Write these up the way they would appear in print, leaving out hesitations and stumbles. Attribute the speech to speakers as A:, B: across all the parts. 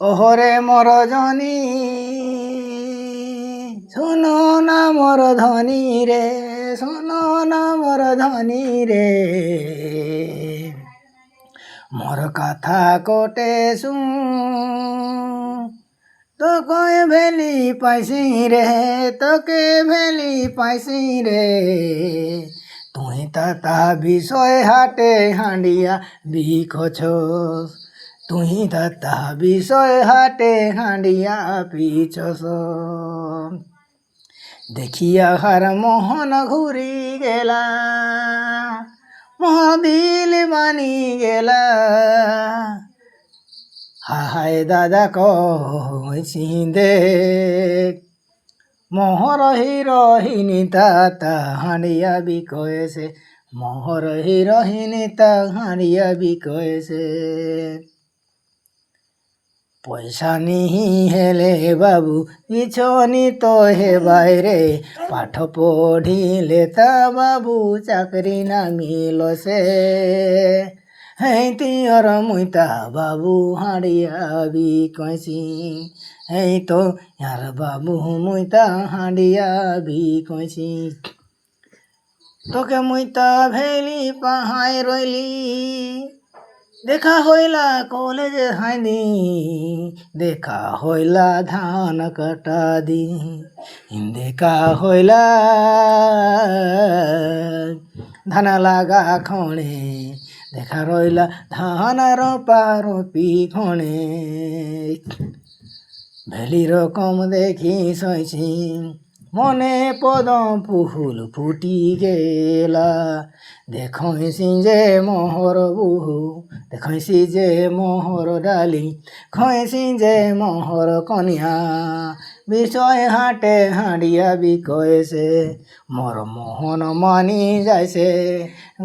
A: ওহরে মর জনী শোনো না মর ধনী রে, শোনো না মর ধনী রে, মোর কথা কোটে শুন তোকে ভেলি পাইছি রে, তোকে ভেলি পাইছি রে, তুই তা বিষয় হাটে হাঁডিয়া বিকছস, তুই তা বিষয় হাটে হাঁডিয়া পিছস। দেখিয়া হার মোহন ঘুরি গেলা, মহাদিল মানি গেলা, হায় দাদা কইছি দেখ, মোহর হিরোহিনী তা হাঁড়িয়া বিকয়েছে, মোহর হিরোহিনী তা হাঁড়িয়া বিকয়েছে। পয়সা নিহি হেলে বাবু পিছনি তো হে বাইরে, পাঠ পড়িলে তা বাবু চাকরি না মিলছে, হেই তিয়র মুইতা বাবু হাঁড়িয়া বিকইছি, এই তো ইয়ার বাবু মুইতা হাঁড়িয়া বিকইছি। তোকে মুইতা ভেলি পাহাই রইলি, দেখা হইলা কলেজ হাইনি, দেখা হইলা ধান কাটা দি, দেখা হইলা ধান লাগা খণে, দেখা রইলা ধান রপা রপি খণে। ভেলি রকম দেখি সইছি, মনে পদম ফুল ফুটি গেলা, দেখইছি যে মোহর বুহু, দেখইছি যে মোহর ডালি, খইছি যে মোহর কনিয়া, বিষয় হাটে হাঁড়িয়া বিকয়েছে, মোর মোহন মানি যাইছে,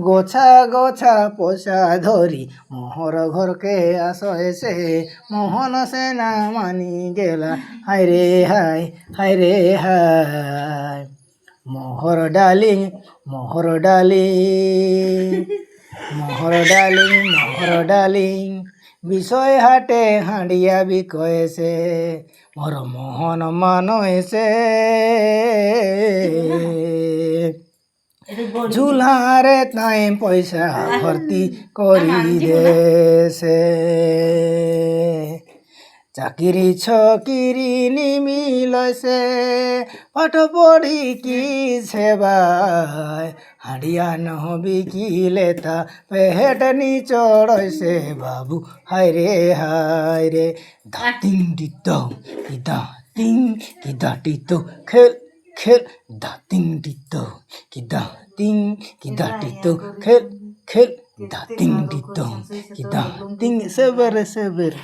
A: গোছা গোছা পয়সা ধরি মোহর ঘরকে আসেছে, মোহন সে না মানি গেলা, হায় রে হায়, হায় রে হায়। মোহর ডালিং, মোহর ডালিং, মোহর ডালিং, মোহর ডালিং, বিষয় হাটে হাঁড়িয়া বিকয়েছে, মোর মোহন মানয়েছে, ঝুলারে তাই পয়সা ভর্তি করি দেছে, চাকিরি ছকিরি নিমিলছে, পাঠ পড়ি কি সেবায়, হাঁড়িয়া নহ বিকিলে তা পেট নি চড়ছে বাবু, হায় রে হায় রে। দাতিং দিত কি দাতিং কি দাটিত খেল খেল, দাতিং দিত কি দাতিং কি দাটিত খেল খেল, দাতিং দিত কি দাতিং সেবের সেবের।